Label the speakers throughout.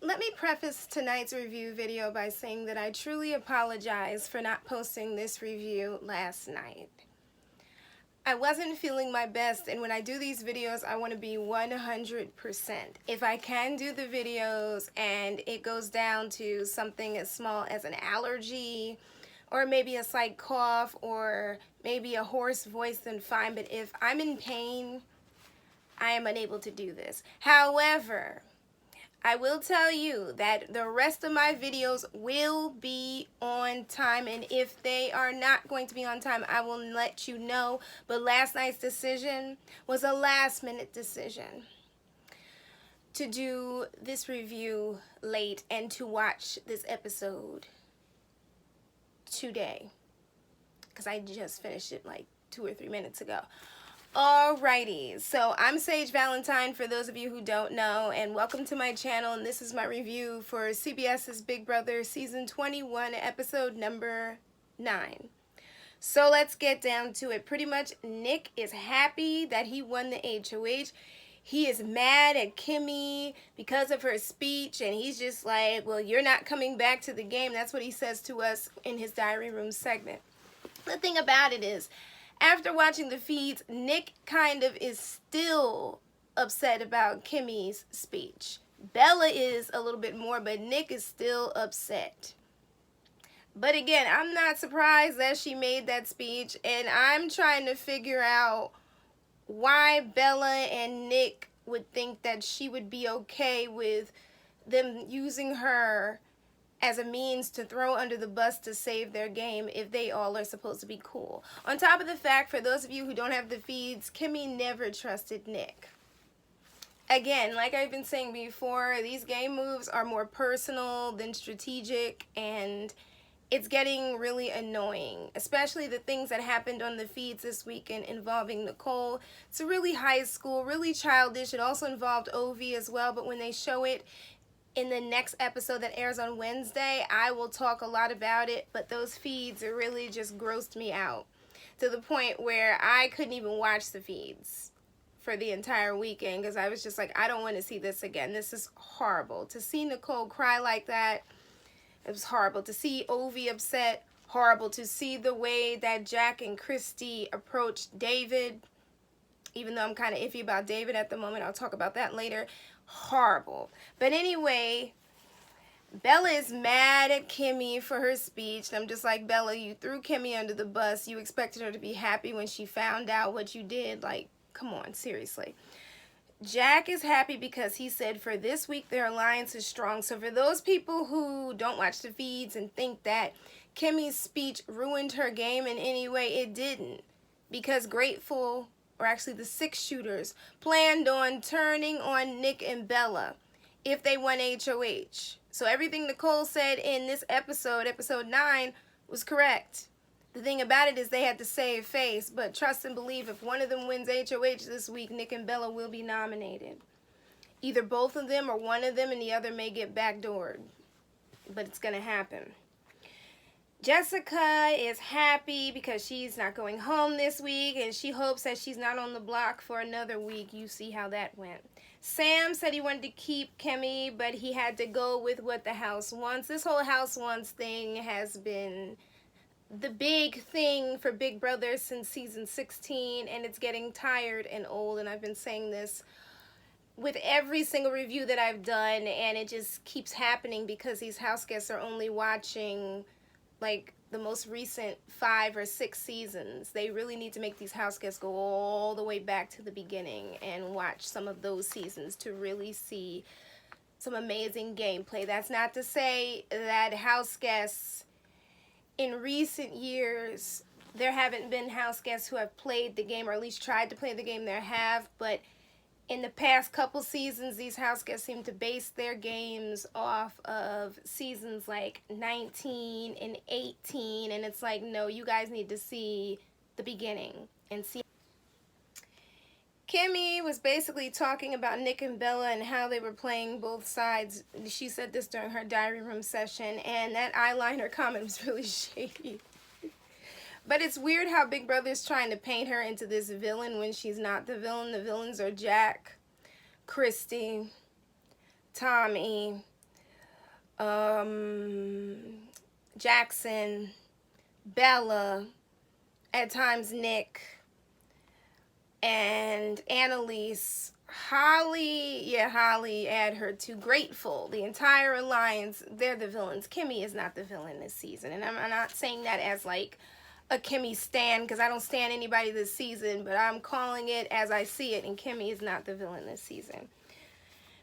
Speaker 1: Let me preface tonight's review video by saying that I truly apologize for not posting this review last night. I wasn't feeling my best, and when I do these videos, I want to be 100%. If I can do the videos and it goes down to something as small as an allergy, or maybe a slight cough, or maybe a hoarse voice, then fine. But if I'm in pain, I am unable to do this. However, I will tell you that the rest of my videos will be on time, and if they are not going to be on time, I will let you know. But last night's decision was a last-minute decision to do this review late and to watch this episode today, because I just finished it like 2 or 3 minutes ago. Alrighty, so I'm Sage Valentine for those of you who don't know, and welcome to my channel, and this is my review for CBS's Big Brother Season 21, Episode number 9. So let's get down to it. Pretty much Nick is happy that he won the HOH. He is mad at Kimmy because of her speech, and he's just like, well, you're not coming back to the game. That's what he says to us in his diary room segment. The thing about it is, after watching the feeds, Nick kind of is still upset about Kimmy's speech. Bella is a little bit more, but Nick is still upset. But again, I'm not surprised that she made that speech, and I'm trying to figure out why Bella and Nick would think that she would be okay with them using her as a means to throw under the bus to save their game if they all are supposed to be cool. On top of the fact, for those of you who don't have the feeds, Kimmy never trusted Nick. Again, like I've been saying before, these game moves are more personal than strategic, and it's getting really annoying, especially the things that happened on the feeds this weekend involving Nicole. It's really high school, really childish. It also involved Ovi as well, but when they show it in the next episode that airs on Wednesday, I will talk a lot about it, but those feeds really just grossed me out to the point where I couldn't even watch the feeds for the entire weekend because I was just like, I don't want to see this again. This is horrible. To see Nicole cry like that, it was horrible. To see Ovi upset, horrible. To see the way that Jack and Christy approached David, even though I'm kind of iffy about David at the moment, I'll talk about that later. Horrible. But anyway, Bella is mad at Kimmy for her speech. And I'm just like, Bella, you threw Kimmy under the bus. You expected her to be happy when she found out what you did. Like, come on, seriously. Jack is happy because he said for this week their alliance is strong. So for those people who don't watch the feeds and think that Kimmy's speech ruined her game in any way, it didn't. Because Grateful, or actually the 6 shooters, planned on turning on Nick and Bella if they won HOH. So everything Nicole said in this episode, episode 9, was correct. The thing about it is they had to save face, but trust and believe if one of them wins HOH this week, Nick and Bella will be nominated. Either both of them or one of them, and the other may get backdoored. But it's going to happen. Jessica is happy because she's not going home this week, and she hopes that she's not on the block for another week. You see how that went. Sam said he wanted to keep Kimmy, but he had to go with what the house wants. This whole house wants thing has been the big thing for Big Brother since season 16, and it's getting tired and old, and I've been saying this with every single review that I've done, and it just keeps happening because these house guests are only watching like the most recent 5 or 6 seasons. They really need to make these house guests go all the way back to the beginning and watch some of those seasons to really see some amazing gameplay. That's not to say that house guests in recent years, there haven't been house guests who have played the game, or at least tried to play the game. There have, but in the past couple seasons, these house guests seem to base their games off of seasons like 19 and 18, and it's like, no, you guys need to see the beginning and see. Kimmy was basically talking about Nick and Bella and how they were playing both sides. She said this during her diary room session, and that eyeliner comment was really shady. But it's weird how Big Brother's trying to paint her into this villain when she's not the villain. The villains are Jack, Christy, Tommy, Jackson, Bella, at times Nick, and Annalise. Holly, add her to Grateful. The entire alliance, they're the villains. Kimmy is not the villain this season. And I'm not saying that as like a Kimmy stan, because I don't stan anybody this season, but I'm calling it as I see it, and Kimmy is not the villain this season.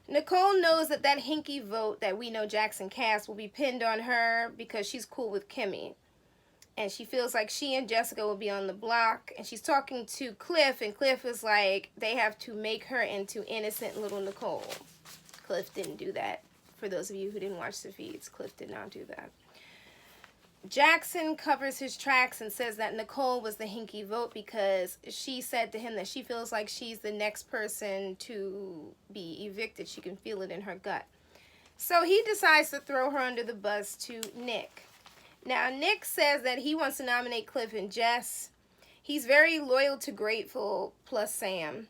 Speaker 1: Nicole knows that hinky vote that we know Jackson cast will be pinned on her because she's cool with Kimmy. And she feels like she and Jessica will be on the block. And she's talking to Cliff, and Cliff is like, they have to make her into innocent little Nicole. Cliff didn't do that. For those of you who didn't watch the feeds, Cliff did not do that. Jackson covers his tracks and says that Nicole was the hinky vote because she said to him that she feels like she's the next person to be evicted. She can feel it in her gut. So he decides to throw her under the bus to Nick. Now, Nick says that he wants to nominate Cliff and Jess. He's very loyal to Grateful plus Sam.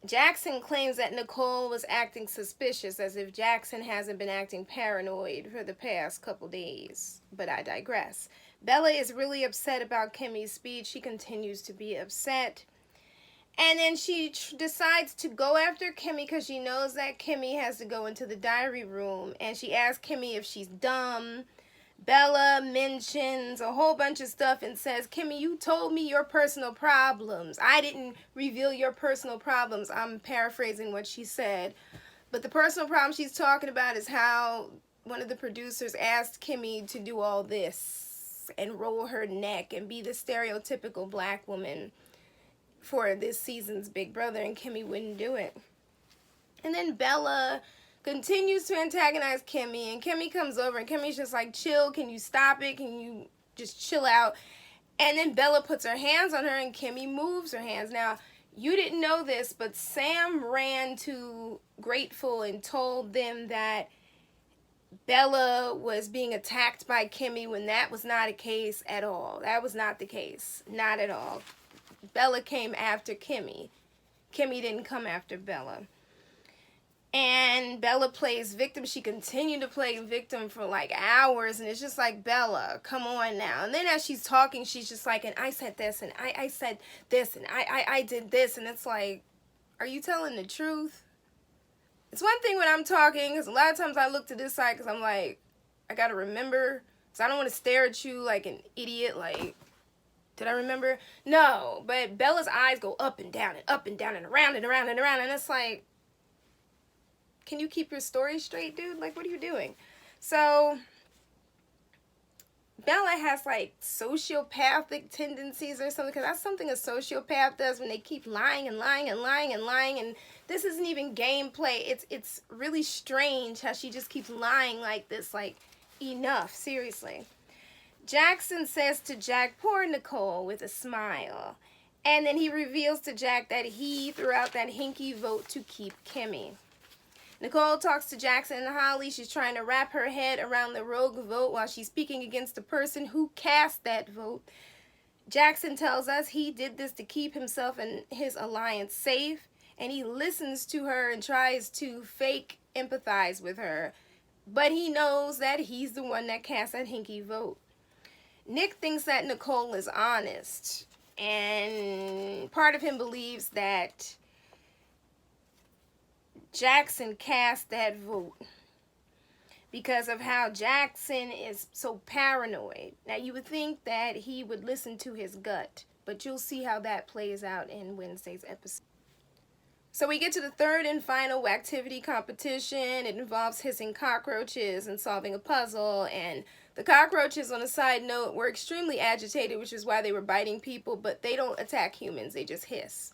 Speaker 1: Jackson claims that Nicole was acting suspicious, as if Jackson hasn't been acting paranoid for the past couple days. But I digress. Bella is really upset about Kimmy's speech. She continues to be upset. And then she decides to go after Kimmy because she knows that Kimmy has to go into the diary room. And she asks Kimmy if she's dumb. Bella mentions a whole bunch of stuff and says, Kimmy, you told me your personal problems. I didn't reveal your personal problems. I'm paraphrasing what she said. But the personal problem she's talking about is how one of the producers asked Kimmy to do all this and roll her neck and be the stereotypical black woman for this season's Big Brother, and Kimmy wouldn't do it. And then Bella continues to antagonize Kimmy, and Kimmy comes over, and Kimmy's just like, chill, can you stop it? Can you just chill out? And then Bella puts her hands on her, and Kimmy moves her hands. Now, you didn't know this, but Sam ran to Grateful and told them that Bella was being attacked by Kimmy when that was not a case at all. That was not the case. Not at all. Bella came after Kimmy. Kimmy didn't come after Bella. And Bella plays victim. She continued to play victim for like hours. And it's just like, Bella, come on now. And then as she's talking, she's just like, and I said this, and I said this, and I did this. And it's like, are you telling the truth? It's one thing when I'm talking, because a lot of times I look to this side because I'm like, I got to remember. So I don't want to stare at you like an idiot, like, did I remember? No. But Bella's eyes go up and down and up and down and around and around and around. And it's like, can you keep your story straight, dude? Like, what are you doing? So Bella has like sociopathic tendencies or something, because that's something a sociopath does when they keep lying and lying and lying and lying. And this isn't even gameplay. It's really strange how she just keeps lying like this. Like, enough, seriously. Jackson says to Jack, poor Nicole, with a smile. And then he reveals to Jack that he threw out that hinky vote to keep Kimmy. Nicole talks to Jackson and Holly. She's trying to wrap her head around the rogue vote while she's speaking against the person who cast that vote. Jackson tells us he did this to keep himself and his alliance safe, and he listens to her and tries to fake empathize with her, but he knows that he's the one that cast that hinky vote. Nick thinks that Nicole is honest, and part of him believes that Jackson cast that vote because of how Jackson is so paranoid. Now, you would think that he would listen to his gut, but you'll see how that plays out in Wednesday's episode. So we get to the third and final activity competition. It involves hissing cockroaches and solving a puzzle. And the cockroaches, on a side note, were extremely agitated, which is why they were biting people, but they don't attack humans. They just hiss.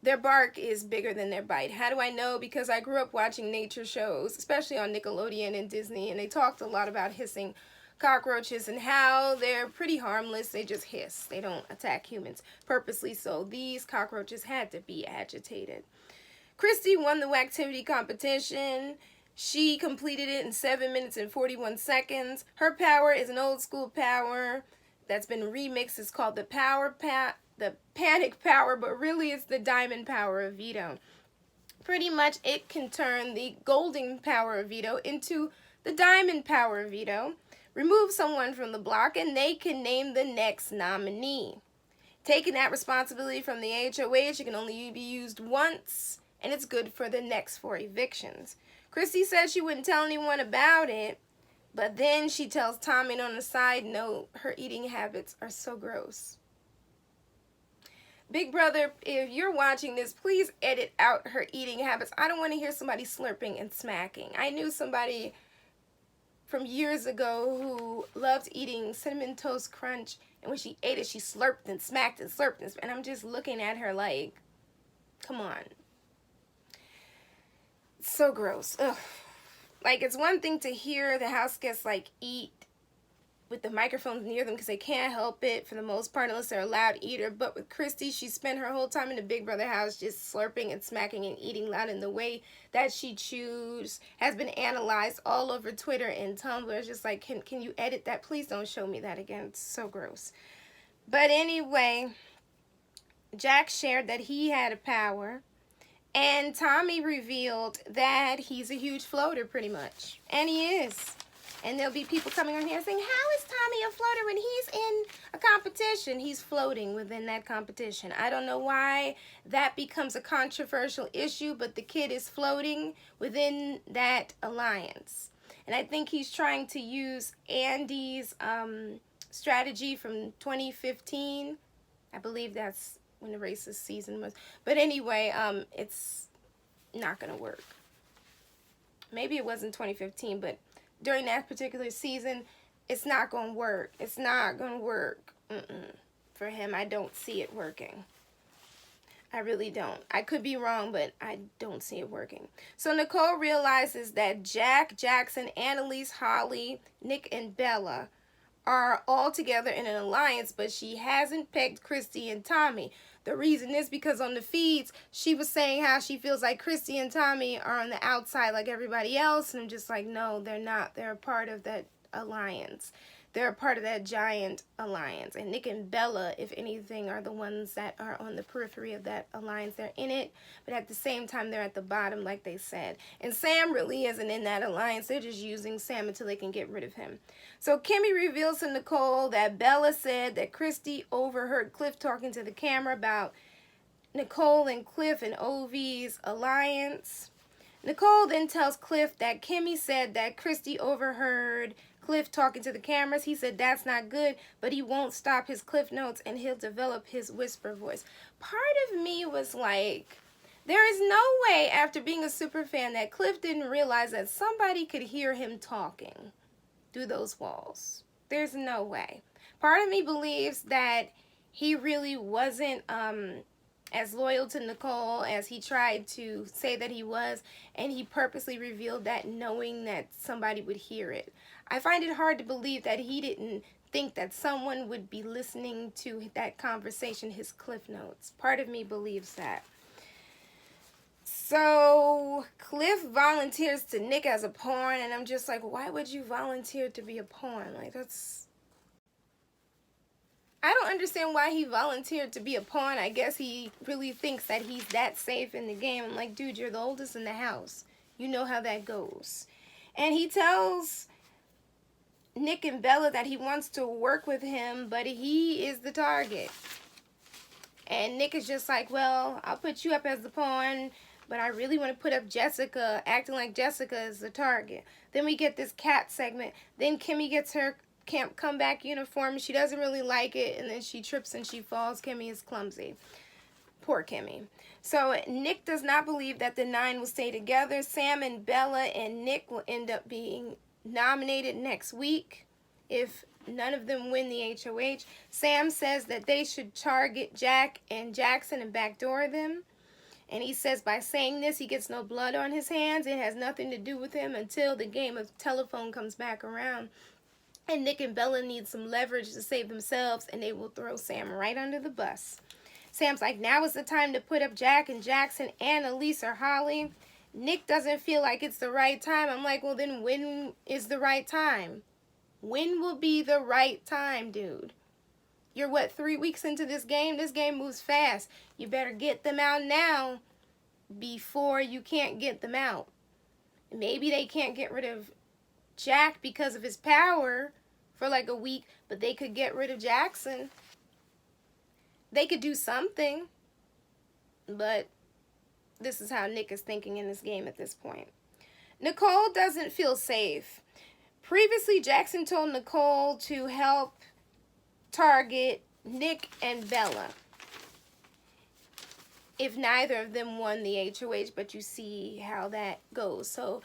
Speaker 1: Their bark is bigger than their bite. How do I know? Because I grew up watching nature shows, especially on Nickelodeon and Disney, and they talked a lot about hissing cockroaches and how they're pretty harmless. They just hiss. They don't attack humans purposely, so these cockroaches had to be agitated. Christy won the activity competition. She completed it in 7 minutes and 41 seconds. Her power is an old school power that's been remixed. It's called the Panic Power, but really it's the Diamond Power of Veto. Pretty much it can turn the golden power veto into the diamond power veto, remove someone from the block, and they can name the next nominee. Taking that responsibility from the HOH, it can only be used once, and it's good for the next 4 evictions. Christy said she wouldn't tell anyone about it, but then she tells Tommy on a side note her eating habits are so gross. Big Brother, if you're watching this, please edit out her eating habits. I don't want to hear somebody slurping and smacking. I knew somebody from years ago who loved eating Cinnamon Toast Crunch, and when she ate it, she slurped and smacked and slurped, and I'm just looking at her like, come on. So gross. Ugh. Like, it's one thing to hear the house guests, like, eat with the microphones near them because they can't help it for the most part unless they're a loud eater. But with Christy, she spent her whole time in the Big Brother house just slurping and smacking and eating loud, and the way that she chews has been analyzed all over Twitter and Tumblr. It's just like, can you edit that? Please don't show me that again. It's so gross. But anyway, Jack shared that he had a power, and Tommy revealed that he's a huge floater pretty much. And he is. And there'll be people coming on here saying, how is Tommy a floater when he's in a competition? He's floating within that competition. I don't know why that becomes a controversial issue, but the kid is floating within that alliance. And I think he's trying to use Andy's strategy from 2015. I believe that's when the racist season was. But anyway, it's not going to work. Maybe it was in 2015, but during that particular season, it's not going to work. It's not going to work. For him, I don't see it working. I really don't. I could be wrong, but I don't see it working. So Nicole realizes that Jack, Jackson, Annalise, Holly, Nick, and Bella are all together in an alliance, but she hasn't pegged Christy and Tommy. The reason is because on the feeds, she was saying how she feels like Christy and Tommy are on the outside like everybody else. And I'm just like, no, they're not. They're a part of that alliance. They're a part of that giant alliance. And Nick and Bella, if anything, are the ones that are on the periphery of that alliance. They're in it, but at the same time, they're at the bottom, like they said. And Sam really isn't in that alliance. They're just using Sam until they can get rid of him. So Kimmy reveals to Nicole that Bella said that Christy overheard Cliff talking to the camera about Nicole and Cliff and OV's alliance. Nicole then tells Cliff that Kimmy said that Christy overheard Cliff talking to the cameras. He said that's not good, but he won't stop his Cliff notes and he'll develop his whisper voice. Part of me was like, there is no way after being a super fan that Cliff didn't realize that somebody could hear him talking through those walls. There's no way. Part of me believes that he really wasn't as loyal to Nicole as he tried to say that he was, and he purposely revealed that knowing that somebody would hear it. I find it hard to believe that he didn't think that someone would be listening to that conversation, his Cliff notes. Part of me believes that. So Cliff volunteers to Nick as a pawn, and I'm just like, why would you volunteer to be a pawn? Like, that's... I don't understand why he volunteered to be a pawn. I guess he really thinks that he's that safe in the game. I'm like, dude, you're the oldest in the house. You know how that goes. And he tells Nick and Bella that he wants to work with him, but he is the target. And Nick is just like, well, I'll put you up as the pawn, but I really want to put up Jessica, acting like Jessica is the target. Then we get this cat segment. Then Kimmy gets her camp comeback uniform. She doesn't really like it, and then she trips and she falls. Kimmy is clumsy. Poor Kimmy. So Nick does not believe that the 9 will stay together. Sam and Bella and Nick will end up being nominated next week if none of them win the HOH. Sam says that they should target Jack and Jackson and backdoor them. And he says by saying this, he gets no blood on his hands. It has nothing to do with him until the game of telephone comes back around. And Nick and Bella need some leverage to save themselves, and they will throw Sam right under the bus. Sam's like, now is the time to put up Jack and Jackson and Elise or Holly. Nick doesn't feel like it's the right time. I'm like, well, then when is the right time? When will be the right time, dude? You're, what, 3 weeks into this game? This game moves fast. You better get them out now before you can't get them out. Maybe they can't get rid of Jack because of his power for like a week, but they could get rid of Jackson. They could do something, but this is how Nick is thinking in this game at this point. Nicole doesn't feel safe. Previously, Jackson told Nicole to help target Nick and Bella if neither of them won the HOH, but you see how that goes. So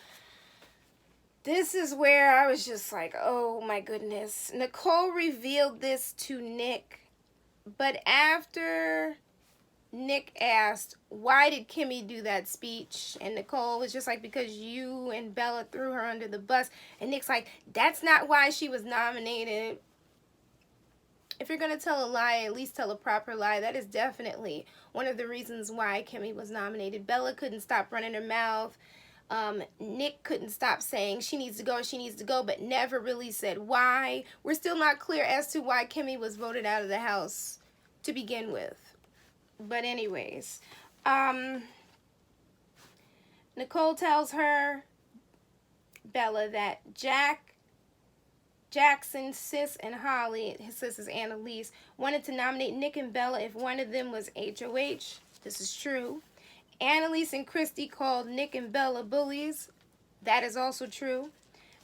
Speaker 1: this is where I was just like, oh my goodness. Nicole revealed this to Nick, but after Nick asked, why did Kimmy do that speech? And Nicole was just like, because you and Bella threw her under the bus. And Nick's like, that's not why she was nominated. If you're going to tell a lie, at least tell a proper lie. That is definitely one of the reasons why Kimmy was nominated. Bella couldn't stop running her mouth. Nick couldn't stop saying she needs to go, but never really said why. We're still not clear as to why Kimmy was voted out of the house to begin with. But anyways, Nicole tells her, Bella, that Jackson, Sis, and Holly, his sis is Annalise, wanted to nominate Nick and Bella if one of them was HOH. This is true. Annalise and Christy called Nick and Bella bullies. That is also true.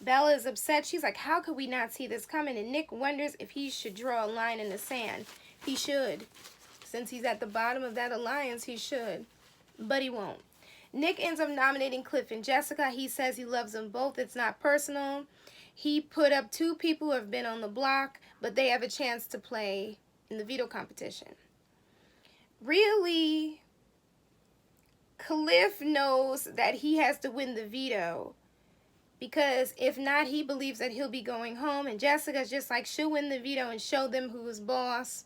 Speaker 1: Bella is upset. She's like, how could we not see this coming? And Nick wonders if he should draw a line in the sand. He should. Since he's at the bottom of that alliance, he should. But he won't. Nick ends up nominating Cliff and Jessica. He says he loves them both. It's not personal. He put up 2 people who have been on the block, but they have a chance to play in the veto competition. Really, Cliff knows that he has to win the veto, because if not, he believes that he'll be going home. And Jessica's just like, she'll win the veto and show them who's boss.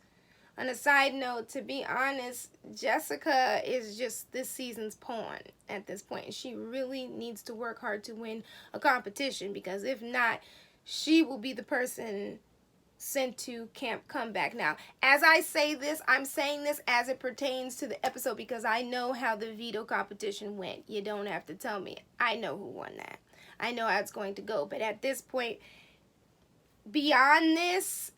Speaker 1: On a side note, to be honest, Jessica is just this season's pawn at this point. She really needs to work hard to win a competition, because if not, she will be the person sent to Camp Comeback. Now, as I say this, I'm saying this as it pertains to the episode, because I know how the veto competition went. You don't have to tell me. I know who won that. I know how it's going to go. But at this point, beyond this,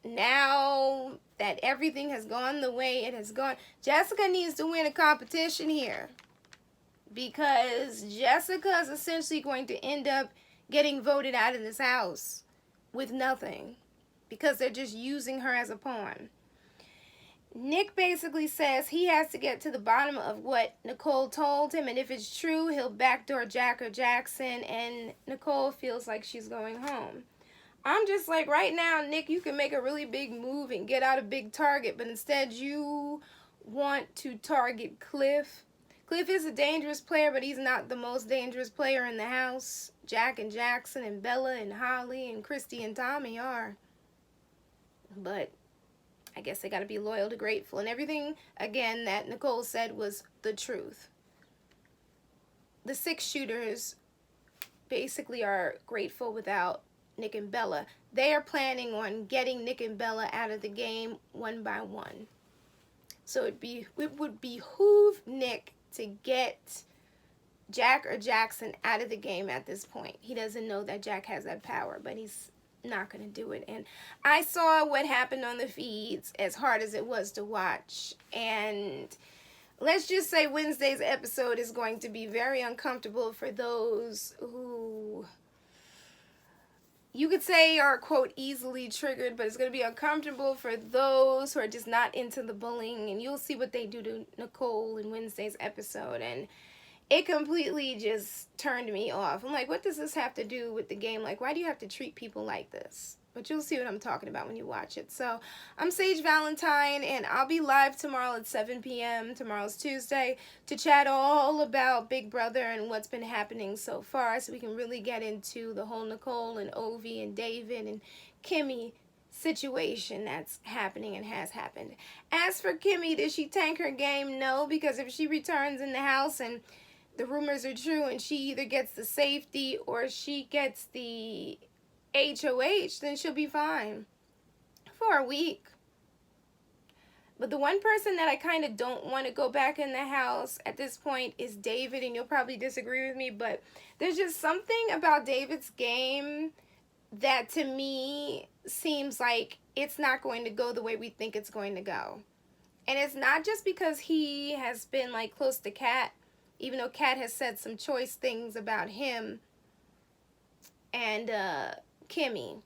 Speaker 1: now that everything has gone the way it has gone, Jessica needs to win a competition here, because Jessica is essentially going to end up getting voted out of this house with nothing, because they're just using her as a pawn. Nick basically says he has to get to the bottom of what Nicole told him, and if it's true, he'll backdoor Jack or Jackson, and Nicole feels like she's going home. I'm just like, right now, Nick, you can make a really big move and get out a big target, but instead you want to target Cliff. Cliff is a dangerous player, but he's not the most dangerous player in the house. Jack and Jackson and Bella and Holly and Christy and Tommy are. But I guess they got to be loyal to Grateful. And everything, again, that Nicole said was the truth. The 6 shooters basically are Grateful without Nick and Bella. They are planning on getting Nick and Bella out of the game one by one. So it would behoove Nick to get Jack or Jackson out of the game at this point. He doesn't know that Jack has that power, but he's not going to do it. And I saw what happened on the feeds, as hard as it was to watch. And let's just say Wednesday's episode is going to be very uncomfortable for those who, you could say, are, quote, easily triggered, but it's going to be uncomfortable for those who are just not into the bullying. And you'll see what they do to Nicole in Wednesday's episode. And it completely just turned me off. I'm like, what does this have to do with the game? Like, why do you have to treat people like this? But you'll see what I'm talking about when you watch it. So, I'm Sage Valentine, and I'll be live tomorrow at 7 p.m. Tomorrow's Tuesday to chat all about Big Brother and what's been happening so far, so we can really get into the whole Nicole and Ovi and David and Kimmy situation that's happening and has happened. As for Kimmy, did she tank her game? No, because if she returns in the house and the rumors are true and she either gets the safety or she gets the HOH, then she'll be fine for a week. But the one person that I kind of don't want to go back in the house at this point is David, and you'll probably disagree with me, but there's just something about David's game that to me seems like it's not going to go the way we think it's going to go. And it's not just because he has been like close to Kat, even though Kat has said some choice things about him and Kimmy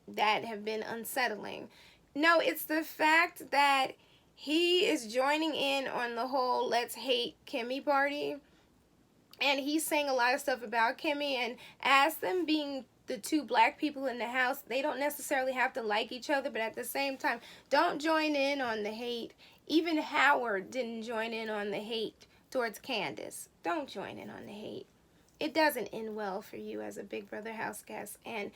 Speaker 1: that have been unsettling. No, it's the fact that he is joining in on the whole let's hate Kimmy party. And he's saying a lot of stuff about Kimmy, and as them being the two black people in the house, they don't necessarily have to like each other, but at the same time, don't join in on the hate. Even Howard didn't join in on the hate towards Candace. Don't join in on the hate. It doesn't end well for you as a Big Brother house guest. And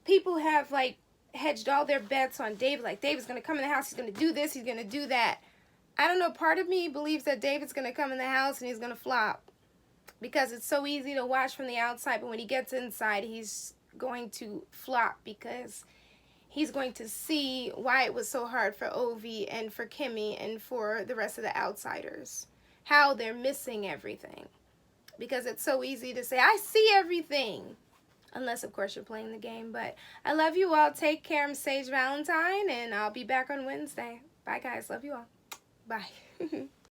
Speaker 1: people have like hedged all their bets on David, like David's going to come in the house, he's going to do this, he's going to do that. I don't know, part of me believes that David's going to come in the house and he's going to flop. Because it's so easy to watch from the outside, but when he gets inside, he's going to flop because he's going to see why it was so hard for Ovi and for Kimmy and for the rest of the outsiders. How they're missing everything. Because it's so easy to say, I see everything. Unless, of course, you're playing the game. But I love you all. Take care. I'm Sage Valentine, and I'll be back on Wednesday. Bye, guys. Love you all. Bye.